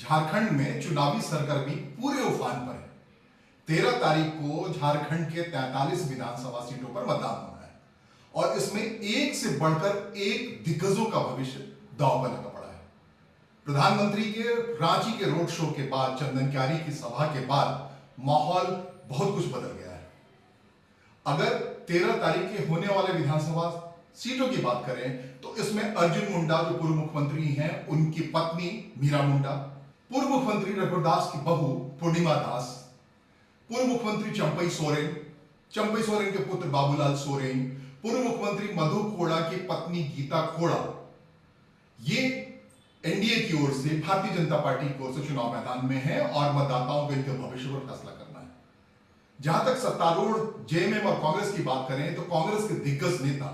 झारखंड में चुनावी सरगर्मी पूरे उफान पर है। 13 तारीख को झारखंड के 43 विधानसभा सीटों पर मतदान होना है और इसमें एक से बढ़कर एक दिग्गजों का भविष्य दांव पर लगा पड़ा है। प्रधानमंत्री के रांची के रोड शो के बाद, चंदन क्यारी की सभा के बाद माहौल बहुत कुछ बदल गया है। अगर 13 तारीख के होने वाले विधानसभा सीटों की बात करें तो इसमें अर्जुन मुंडा जो पूर्व मुख्यमंत्री हैं, उनकी पत्नी मीरा मुंडा, पूर्व मुख्यमंत्री रघुवर की बहू पूर्णिमा दास, पूर्व मुख्यमंत्री चंपई सोरेन के पुत्र बाबूलाल सोरेन, पूर्व मुख्यमंत्री मधु कोड़ा की पत्नी गीता कोड़ा, ये एनडीए की ओर से, भारतीय जनता पार्टी की ओर से चुनाव मैदान में है और मतदाताओं को इनके भविष्य पर फैसला करना है। जहां तक सत्तारूढ़ जेएमएम और कांग्रेस की बात करें तो कांग्रेस के दिग्गज नेता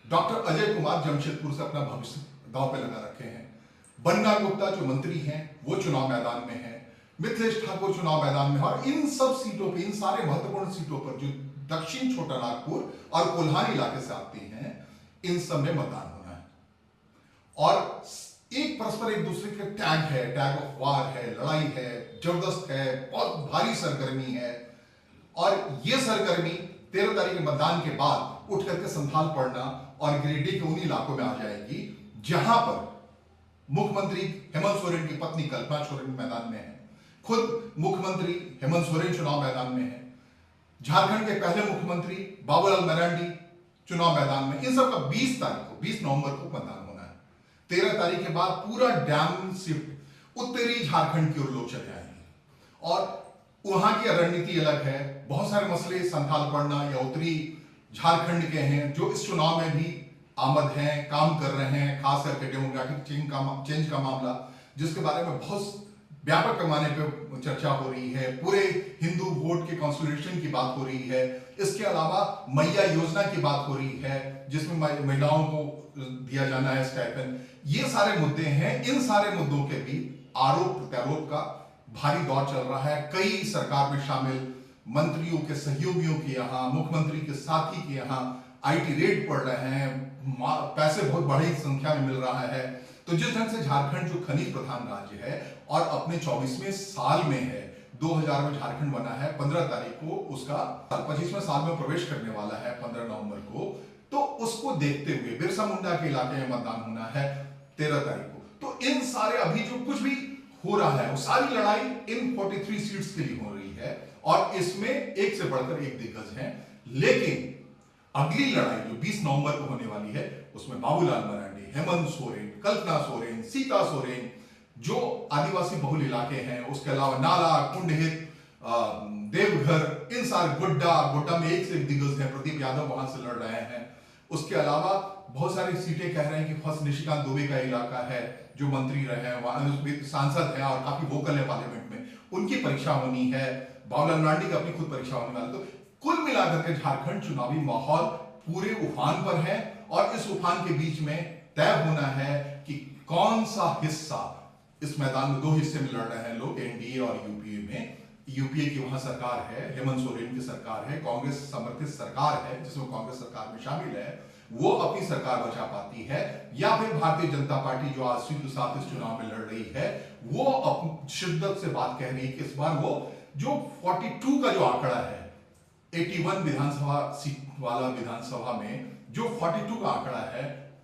डॉक्टर अजय कुमार जमशेदपुर से अपना भविष्य दांव पे लगा रखे हैं। बन्ना गुप्ता जो मंत्री हैं वो चुनाव मैदान में है, मिथिलेश ठाकुर चुनाव मैदान में है और इन सब सीटों पे, इन सारे महत्वपूर्ण सीटों पर जो दक्षिण छोटा नागपुर और कोल्हान इलाके से आती हैं, इन सब में मतदान होना है और एक परस्पर एक दूसरे के टैग ऑफ वार है, लड़ाई है, जबरदस्त है, बहुत भारी सरगर्मी है और ये सरगर्मी 13 तारीख के मतदान के बाद उठ करके संथाल पड़ना और गिरिडीह के उन इलाकों में आ जाएगी जहां पर मुख्यमंत्री हेमंत सोरेन की पत्नी कल्पना सोरेन मैदान में है, खुद मुख्यमंत्री हेमंत सोरेन चुनाव मैदान में है, झारखंड के पहले मुख्यमंत्री बाबूलाल मरांडी चुनाव मैदान में। इन सब का 20 नवंबर को मतदान होना है। 13 तारीख के बाद पूरा डैम शिफ्ट उत्तरी झारखंड की ओर लोग चले आएंगे और वहां की रणनीति अलग है। बहुत सारे मसले संथाल पड़ना या उत्तरी झारखंड के हैं जो इस चुनाव में भी आमद हैं, काम कर रहे हैं, खास करके डेमोक्रेटिक चेंज का मामला, जिसके बारे में बहुत व्यापक पैमाने पर चर्चा हो रही है। पूरे हिंदू वोट के कॉन्स्टिट्यूशन की बात हो रही है। इसके अलावा मैया योजना की बात हो रही है जिसमें महिलाओं को दिया जाना है स्टाइपेंड। ये सारे मुद्दे हैं। इन सारे मुद्दों के भी आरोप प्रत्यारोप का भारी दौर चल रहा है। कई सरकार में शामिल मंत्रियों के सहयोगियों के यहाँ, मुख्यमंत्री के साथी के यहाँ आईटी रेड पड़ रहे हैं, पैसे बहुत बड़ी संख्या में मिल रहा है। तो जिस ढंग से झारखंड जो खनिज प्रधान राज्य है और अपने 24वें साल में है, 2000 में झारखंड बना है, 15 तारीख को उसका 25वें साल में प्रवेश करने वाला है 15 नवंबर को। तो उसको देखते हुए बिरसा मुंडा के इलाके में मतदान होना है 13 तारीख को। तो इन सारे अभी जो कुछ भी हो रहा है वो सारी लड़ाई इन 43 सीट्स के लिए हो रही है और इसमें एक से बढ़कर एक दिग्गज हैं। लेकिन अगली लड़ाई जो 20 नवंबर को होने वाली है उसमें बाबूलाल मरांडी, हेमंत सोरेन, कल्पना सोरेन, सीता सोरेन जो आदिवासी बहुल इलाके हैं, उसके अलावा नाला, कुंडहित, देवघर, इन सारे गोड्डा में एक से एक दिग्गज हैं। प्रदीप यादव वहां से लड़ रहे हैं। उसके अलावा बहुत सारी सीटें कह रहे हैं कि फर्स्ट निशिकांत दुबे का इलाका है जो मंत्री रहे हैं, वहां सांसद हैं और काफी वोकल है पार्लियामेंट में, उनकी परीक्षा होनी है। बाबूलाल मरांडी की अपनी खुद परीक्षा होने वाली। तो कुल मिलाकर के झारखंड चुनावी माहौल पूरे उफान पर है और इस उफान के बीच में तय होना है कि कौन सा हिस्सा, इस मैदान में 2 हिस्से में लड़ रहे हैं लोग, एनडीए और यूपीए में। यूपीए की वहां सरकार है, हेमंत सोरेन की सरकार है, कांग्रेस समर्थित सरकार है जिसमें कांग्रेस सरकार में शामिल है, वो अपनी सरकार बचा पाती है, या फिर भारतीय जनता पार्टी जो आजसू के साथ इस चुनाव में लड़ रही है वो अपनी शिद्दत से बात कह रही है कि इस बार वो जो 42 का जो आंकड़ा है, 81 विधानसभा सीट वाला विधानसभा में जो 42 का आंकड़ा है,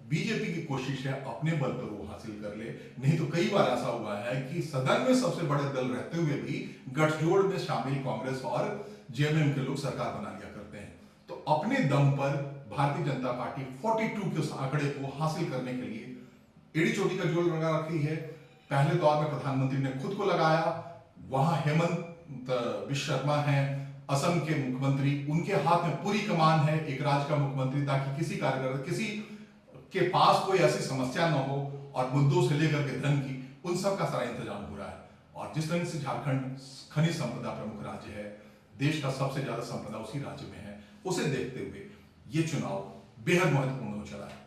बीजेपी की कोशिश है अपने बल पर वो हासिल कर ले। नहीं तो कई बार ऐसा हुआ है कि सदन में सबसे बड़े दल रहते हुए भी गठजोड़ में शामिल कांग्रेस और जेएमएम के लोग सरकार बना लिया करते हैं। तो अपने दम पर भारतीय जनता पार्टी 42 के उस आंकड़े को हासिल करने के लिए एड़ी चोटी का जोड़ लगा रखी है। पहले दौर में प्रधानमंत्री ने खुद को लगाया, वहां हेमंत बिश्व शर्मा हैं असम के मुख्यमंत्री, उनके हाथ में पूरी कमान है एक राज्य का मुख्यमंत्री, ताकि किसी कार्यकर्ता, किसी के पास कोई ऐसी समस्या न हो और मुद्दों से लेकर के धन की, उन सब का सारा इंतजाम हो रहा है। और जिस तरह से झारखंड खनिज संपदा प्रमुख राज्य है, देश का सबसे ज्यादा संपदा उसी राज्य में है, उसे देखते हुए ये चुनाव बेहद महत्वपूर्ण हो चला है।